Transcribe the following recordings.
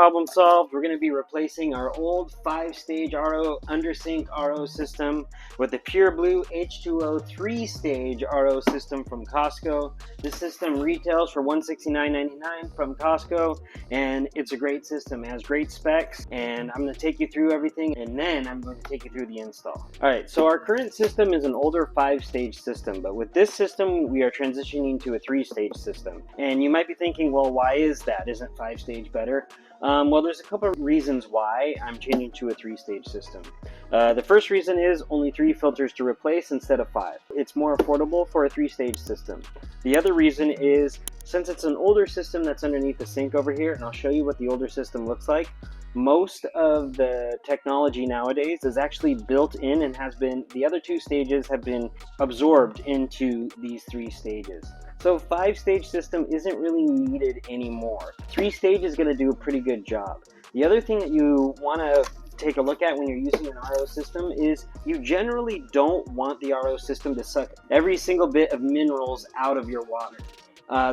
problem solved. We're going to be replacing our old 5-stage RO undersink RO system with the Pure Blue H2O 3-stage RO system from Costco. This system retails for $169.99 from Costco, and it's a great system. It has great specs, and I'm going to take you through everything, and then I'm going to take you through the install. Alright, so our current system is an older 5-stage system, but with this system we are transitioning to a 3-stage system. And you might be thinking, well, why is that? Isn't 5-stage better? Well, there's a couple of reasons why I'm changing to a 3-stage system. The first reason is only 3 filters to replace instead of 5. It's more affordable for a 3-stage system. The other reason is, since it's an older system that's underneath the sink over here, and I'll show you what the older system looks like, most of the technology nowadays is actually built in and has been, the other 2 stages have been absorbed into these 3 stages. So 5-stage system isn't really needed anymore. 3-stage is going to do a pretty good job. The other thing that you want to take a look at when you're using an RO system is you generally don't want the RO system to suck every single bit of minerals out of your water.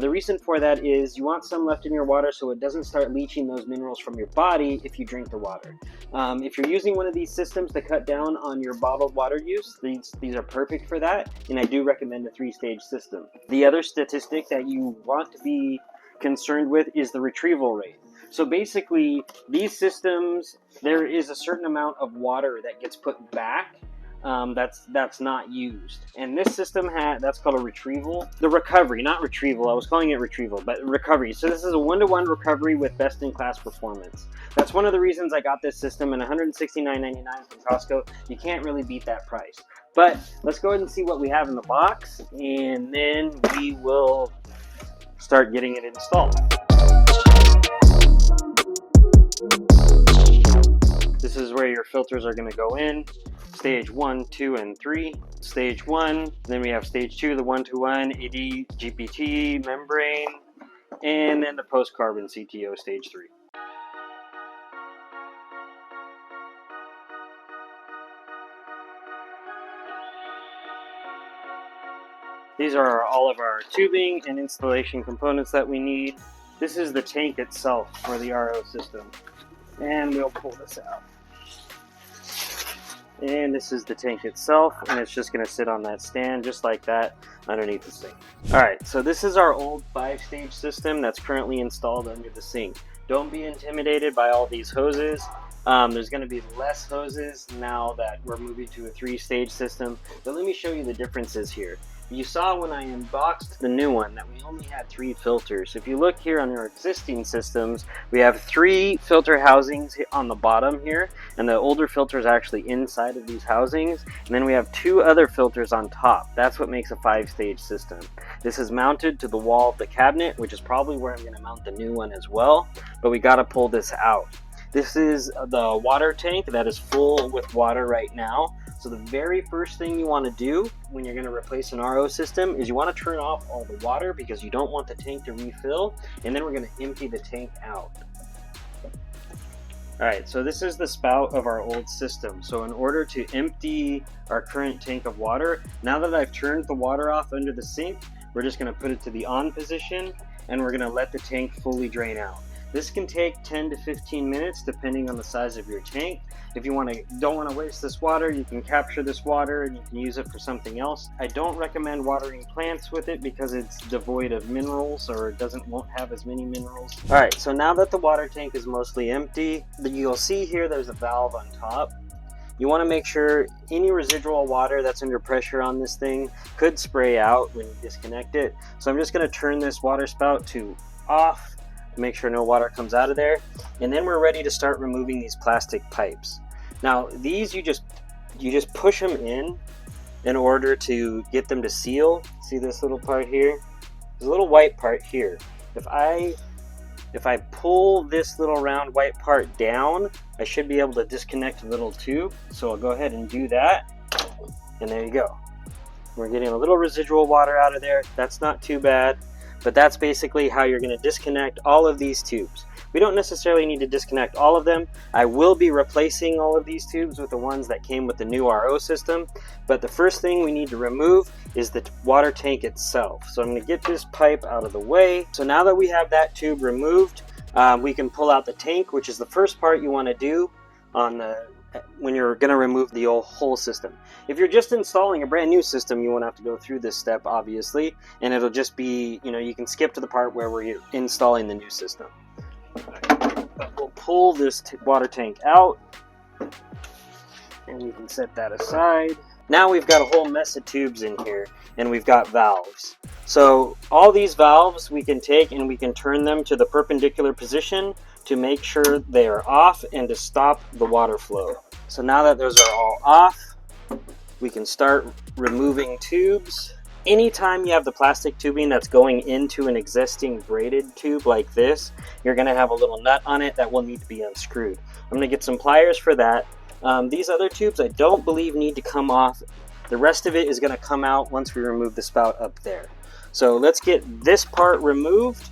The reason for that is you want some left in your water so it doesn't start leaching those minerals from your body if you drink the water. If you're using one of these systems to cut down on your bottled water use, these are perfect for that, and I do recommend a 3-stage system. The other statistic that you want to be concerned with is the retrieval rate. So basically, these systems, there is a certain amount of water that gets put back that's not used, and this system that's called a retrieval. The recovery, not retrieval, I was calling it retrieval, but recovery. So this is a 1-to-1 recovery with best-in-class performance. That's one of the reasons I got this system, and $169.99 from Costco. You can't really beat that price. But let's go ahead and see what we have in the box, and then we will start getting it installed. This is where your filters are going to go in. Stage 1, 2, and 3. Stage 1, then we have stage 2, the 1-to-1 AD GPT membrane, and then the post-carbon CTO stage 3. These are all of our tubing and installation components that we need. This is the tank itself for the RO system, and we'll pull this out. And this is the tank itself, and it's just going to sit on that stand just like that underneath the sink. Alright, so this is our old 5-stage system that's currently installed under the sink. Don't be intimidated by all these hoses. There's going to be less hoses now that we're moving to a 3-stage system, but let me show you the differences here. You saw when I unboxed the new one that we only had 3 filters. If you look here on our existing systems, we have 3 filter housings on the bottom here, and the older filter is actually inside of these housings, and then we have 2 other filters on top. That's what makes a 5-stage system. This is mounted to the wall of the cabinet, which is probably where I'm going to mount the new one as well, but we got to pull this out. This is the water tank that is full with water right now. So the very first thing you want to do when you're going to replace an RO system is you want to turn off all the water because you don't want the tank to refill, and then we're going to empty the tank out. Alright, so this is the spout of our old system. So in order to empty our current tank of water, now that I've turned the water off under the sink, we're just going to put it to the on position, and we're going to let the tank fully drain out. This can take 10 to 15 minutes depending on the size of your tank. If you don't want to waste this water, you can capture this water and you can use it for something else. I don't recommend watering plants with it because it's devoid of minerals, or it won't have as many minerals. Alright, so now that the water tank is mostly empty, you'll see here there's a valve on top. You want to make sure any residual water that's under pressure on this thing could spray out when you disconnect it. So I'm just going to turn this water spout to off, make sure no water comes out of there, and then we're ready to start removing these plastic pipes. Now these you just push them in order to get them to seal. See this little part here? There's a little white part here. If I pull this little round white part down, I should be able to disconnect the little tube. So I'll go ahead and do that, and there you go. We're getting a little residual water out of there. That's not too bad. But that's basically how you're going to disconnect all of these tubes. We don't necessarily need to disconnect all of them. I will be replacing all of these tubes with the ones that came with the new RO system. But the first thing we need to remove is the water tank itself. So I'm going to get this pipe out of the way. So now that we have that tube removed, We can pull out the tank, which is the first part you want to do when you're going to remove the whole system. If you're just installing a brand new system, you won't have to go through this step, obviously, and it'll just be, you can skip to the part where we're installing the new system. But we'll pull this water tank out, and we can set that aside. Now we've got a whole mess of tubes in here, and we've got valves. So all these valves we can take and we can turn them to the perpendicular position to make sure they are off and to stop the water flow. So now that those are all off, we can start removing tubes. Anytime you have the plastic tubing that's going into an existing braided tube like this, you're going to have a little nut on it that will need to be unscrewed. I'm going to get some pliers for that. These other tubes I don't believe need to come off. The rest of it is going to come out once we remove the spout up there. So let's get this part removed,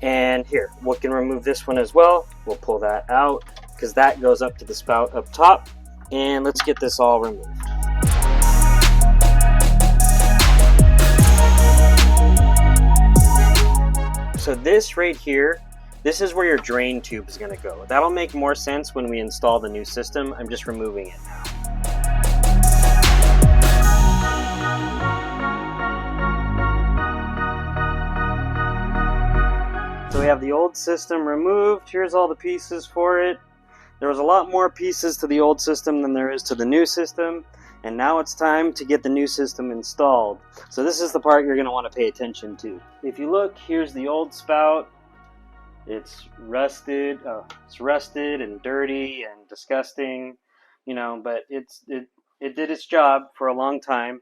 and here, we can remove this one as well. We'll pull that out because that goes up to the spout up top, and let's get this all removed. So this right here, this is where your drain tube is going to go. That'll make more sense when we install the new system. I'm just removing it now. So we have the old system removed. Here's all the pieces for it. There was a lot more pieces to the old system than there is to the new system. And now it's time to get the new system installed. So this is the part you're going to want to pay attention to. If you look, here's the old spout. It's rusted. It's rusted and dirty and disgusting, but it did its job for a long time.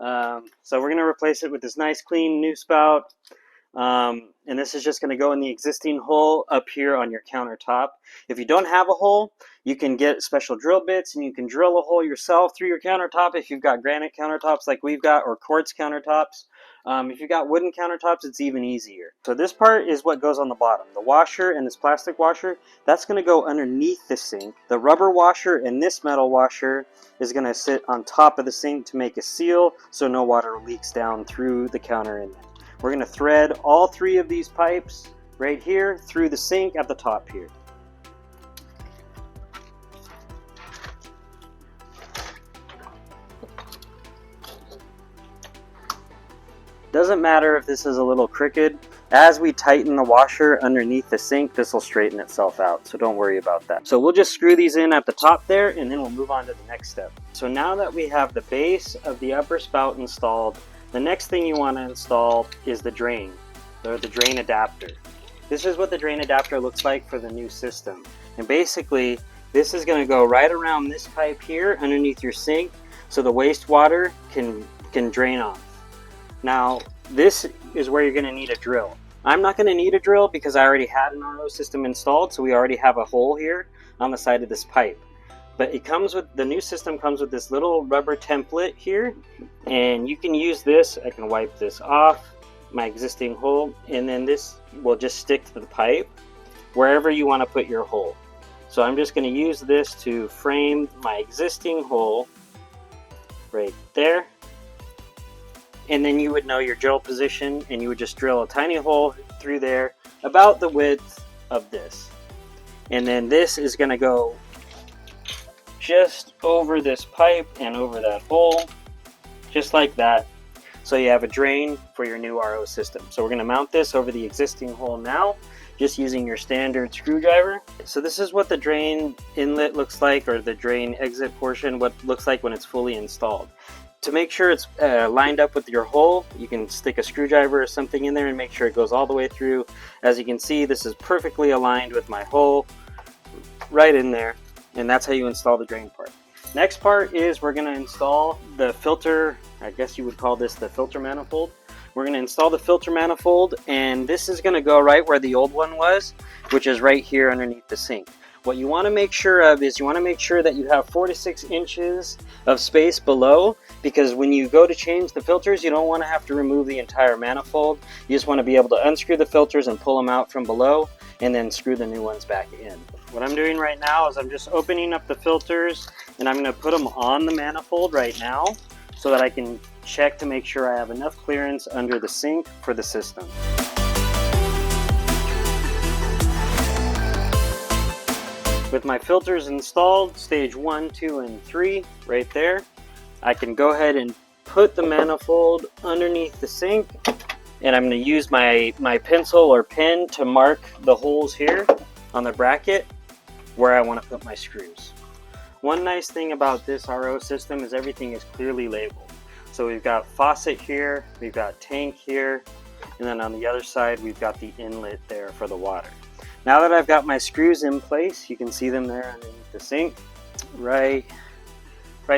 So we're going to replace it with this nice clean new spout. And this is just going to go in the existing hole up here on your countertop. If you don't have a hole, you can get special drill bits and you can drill a hole yourself through your countertop if you've got granite countertops like we've got, or quartz countertops. If you've got wooden countertops, it's even easier. So this part is what goes on the bottom. The washer and this plastic washer, that's going to go underneath the sink. The rubber washer and this metal washer is going to sit on top of the sink to make a seal so no water leaks down through the counter inlet. We're going to thread all three of these pipes right here through the sink at the top here. Doesn't matter if this is a little crooked. As we tighten the washer underneath the sink, this will straighten itself out, so don't worry about that. So we'll just screw these in at the top there, and then we'll move on to the next step. So now that we have the base of the upper spout installed, the next thing you want to install is the drain, or the drain adapter. This is what the drain adapter looks like for the new system. And basically, this is going to go right around this pipe here underneath your sink, so the wastewater can drain off. Now, this is where you're going to need a drill. I'm not going to need a drill because I already had an RO system installed, so we already have a hole here on the side of this pipe. But the new system comes with this little rubber template here, and you can use this. I can wipe this off my existing hole, and then this will just stick to the pipe wherever you want to put your hole. So I'm just going to use this to frame my existing hole right there. And then you would know your drill position, and you would just drill a tiny hole through there about the width of this. And then this is going to go just over this pipe and over that hole, just like that. So you have a drain for your new RO system. So we're going to mount this over the existing hole now, just using your standard screwdriver. So this is what the drain inlet looks like, or the drain exit portion, what it looks like when it's fully installed. To make sure it's lined up with your hole, you can stick a screwdriver or something in there and make sure it goes all the way through. As you can see, this is perfectly aligned with my hole right in there, and that's how you install the drain part. Next part is we're going to install the filter. I guess you would call this the filter manifold. We're going to install the filter manifold, and this is going to go right where the old one was, which is right here underneath the sink. What you want to make sure of is you want to make sure that you have 4 to 6 inches of space below, because when you go to change the filters, you don't want to have to remove the entire manifold. You just want to be able to unscrew the filters and pull them out from below, and then screw the new ones back in. What I'm doing right now is I'm just opening up the filters, and I'm going to put them on the manifold right now so that I can check to make sure I have enough clearance under the sink for the system. With my filters installed, stage 1, 2, and 3 right there, I can go ahead and put the manifold underneath the sink, and I'm going to use my pencil or pen to mark the holes here on the bracket where I want to put my screws. One nice thing about this RO system is everything is clearly labeled. So we've got faucet here, we've got tank here, and then on the other side we've got the inlet there for the water. Now that I've got my screws in place, you can see them there underneath the sink, right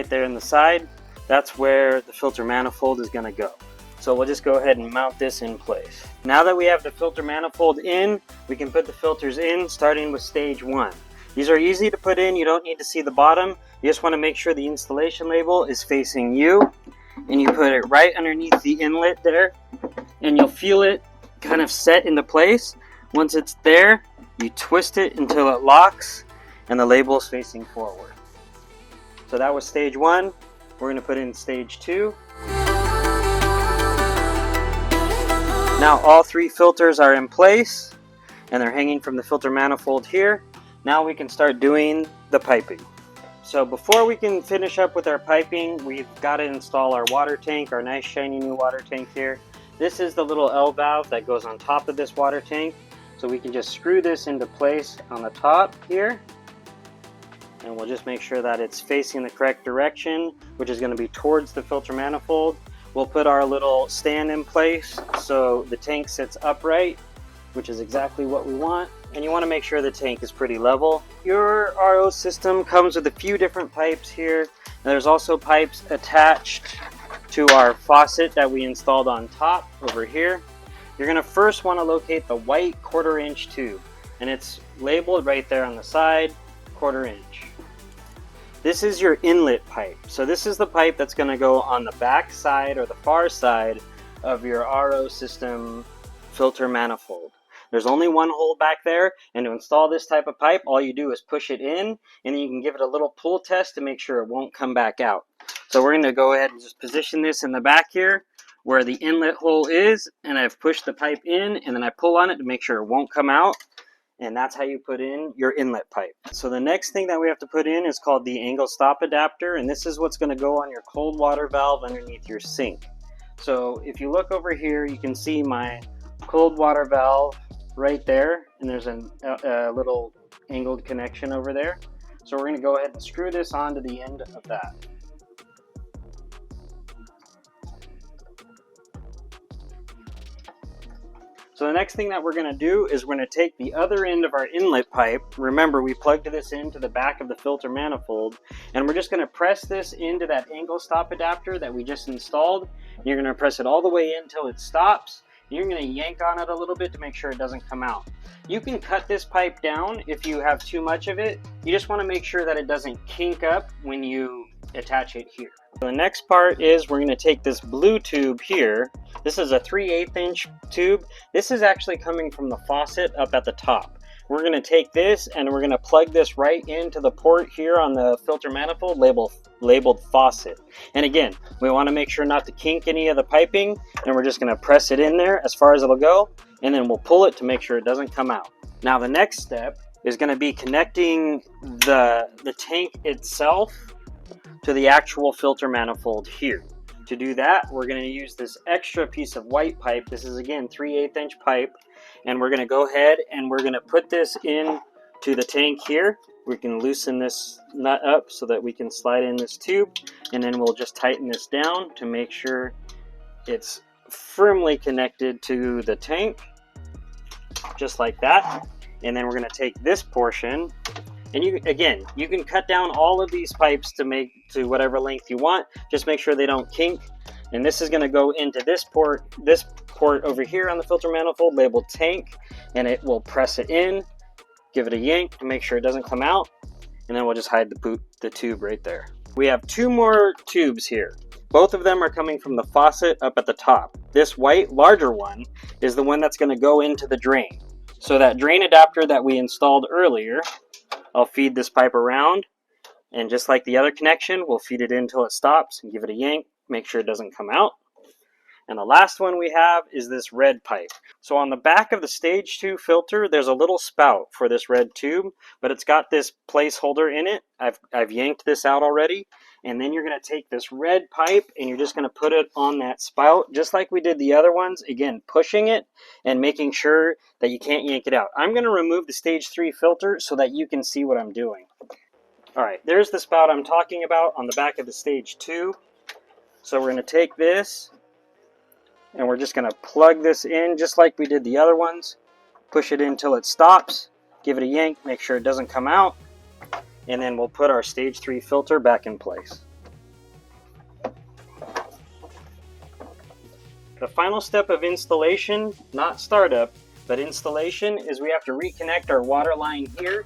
there in the side. That's where the filter manifold is going to go. So we'll just go ahead and mount this in place. Now that we have the filter manifold in, we can put the filters in, starting with stage 1. These are easy to put in. You don't need to see the bottom. You just want to make sure the installation label is facing you, and you put it right underneath the inlet there, and you'll feel it kind of set into place. Once it's there, you twist it until it locks and the label is facing forward. So that was stage 1. We're going to put in stage 2. Now all 3 filters are in place and they're hanging from the filter manifold here. Now we can start doing the piping. So before we can finish up with our piping, we've got to install our water tank, our nice shiny new water tank here. This is the little L valve that goes on top of this water tank. So we can just screw this into place on the top here. And we'll just make sure that it's facing the correct direction, which is going to be towards the filter manifold. We'll put our little stand in place so the tank sits upright, which is exactly what we want. And you want to make sure the tank is pretty level. Your RO system comes with a few different pipes here. And there's also pipes attached to our faucet that we installed on top over here. You're going to first want to locate the white 1/4 inch tube, and it's labeled right there on the side, 1/4 inch. This is your inlet pipe. So this is the pipe that's going to go on the back side or the far side of your RO system filter manifold. There's only one hole back there, and to install this type of pipe, all you do is push it in, and then you can give it a little pull test to make sure it won't come back out. So we're going to go ahead and just position this in the back here where the inlet hole is, and I've pushed the pipe in, and then I pull on it to make sure it won't come out. And that's how you put in your inlet pipe. So the next thing that we have to put in is called the angle stop adapter, and this is what's going to go on your cold water valve underneath your sink. So if you look over here, you can see my cold water valve right there, and there's a little angled connection over there. So we're going to go ahead and screw this onto the end of that. So the next thing that we're going to do is we're going to take the other end of our inlet pipe. Remember, we plugged this into the back of the filter manifold, and we're just going to press this into that angle stop adapter that we just installed. You're going to press it all the way in until it stops. You're going to yank on it a little bit to make sure it doesn't come out. You can cut this pipe down if you have too much of it. You just want to make sure that it doesn't kink up when you attach it here. So the next part is we're going to take this blue tube here. This is a 3/8 inch tube. This is actually coming from the faucet up at the top. We're going to take this and we're going to plug this right into the port here on the filter manifold labeled faucet. And again, we want to make sure not to kink any of the piping, and we're just going to press it in there as far as it'll go, and then we'll pull it to make sure it doesn't come out. Now the next step is going to be connecting the tank itself to the actual filter manifold here. To do that, we're going to use this extra piece of white pipe. This is again 3/8 inch pipe, and we're going to go ahead and we're going to put this in to the tank here. We can loosen this nut up so that we can slide in this tube, and then we'll just tighten this down to make sure it's firmly connected to the tank, just like that. And then we're going to take this portion, and you can cut down all of these pipes to whatever length you want. Just make sure they don't kink. And this is going to go into this port over here on the filter manifold labeled tank, and it will press it in, give it a yank to make sure it doesn't come out, and then we'll just hide the tube right there. We have 2 more tubes here. Both of them are coming from the faucet up at the top. This white larger one is the one that's going to go into the drain. So that drain adapter that we installed earlier, I'll feed this pipe around, and just like the other connection, we'll feed it in until it stops and give it a yank, make sure it doesn't come out. And the last one we have is this red pipe. So on the back of the stage 2 filter, there's a little spout for this red tube, but it's got this placeholder in it. I've yanked this out already. And then you're going to take this red pipe and you're just going to put it on that spout, just like we did the other ones. Again, pushing it and making sure that you can't yank it out. I'm going to remove the stage 3 filter so that you can see what I'm doing. All right, there's the spout I'm talking about on the back of the stage 2. So we're going to take this and we're just going to plug this in just like we did the other ones. Push it in until it stops. Give it a yank, make sure it doesn't come out. And then we'll put our stage 3 filter back in place. The final step of installation, not startup, but installation, is we have to reconnect our water line here.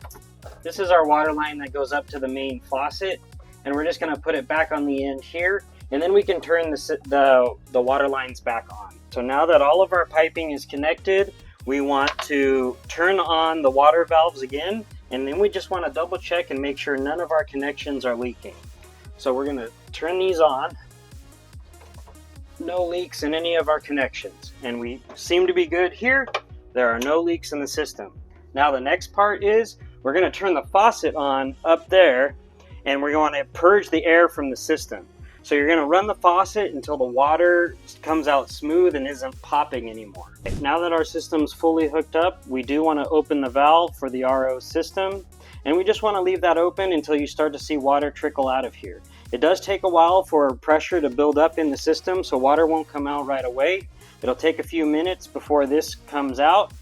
This is our water line that goes up to the main faucet, and we're just going to put it back on the end here, and then we can turn the water lines back on. So now that all of our piping is connected, we want to turn on the water valves again, and then we just want to double check and make sure none of our connections are leaking. So we're going to turn these on. No leaks in any of our connections, and we seem to be good here. There are no leaks in the system. Now the next part is we're going to turn the faucet on up there, and we're going to purge the air from the system. So you're going to run the faucet until the water comes out smooth and isn't popping anymore. Now that our system's fully hooked up, we do want to open the valve for the RO system, and we just want to leave that open until you start to see water trickle out of here. It does take a while for pressure to build up in the system, so water won't come out right away. It'll take a few minutes before this comes out,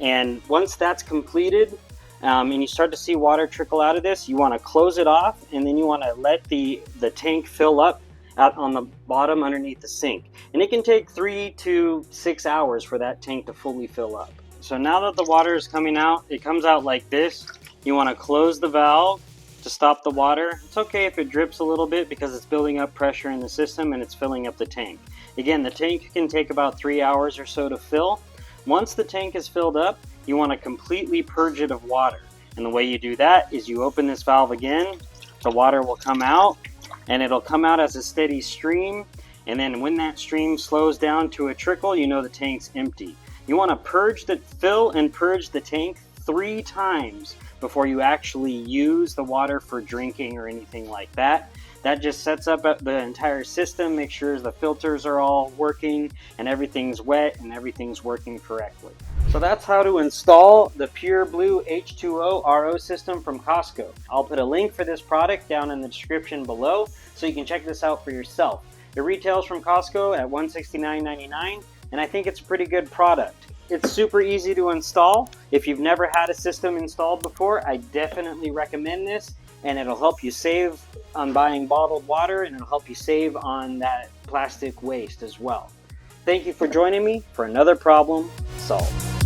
and once that's completed, and you start to see water trickle out of this, you want to close it off, and then you want to let the tank fill up out on the bottom underneath the sink. And it can take 3 to 6 hours for that tank to fully fill up. So now that the water is coming out, it comes out like this. You want to close the valve to stop the water. It's okay if it drips a little bit because it's building up pressure in the system and it's filling up the tank. Again, the tank can take about 3 hours or so to fill. Once the tank is filled up, you want to completely purge it of water. And the way you do that is you open this valve again, the water will come out, and it'll come out as a steady stream. And then when that stream slows down to a trickle, you know the tank's empty. You want to fill and purge the tank 3 times before you actually use the water for drinking or anything like that. That just sets up the entire system, makes sure the filters are all working and everything's wet and everything's working correctly. So that's how to install the Pure Blue H2O RO system from Costco. I'll put a link for this product down in the description below so you can check this out for yourself. It retails from Costco at $169.99, and I think it's a pretty good product. It's super easy to install. If you've never had a system installed before, I definitely recommend this, and it'll help you save on buying bottled water, and it'll help you save on that plastic waste as well. Thank you for joining me for another problem solved.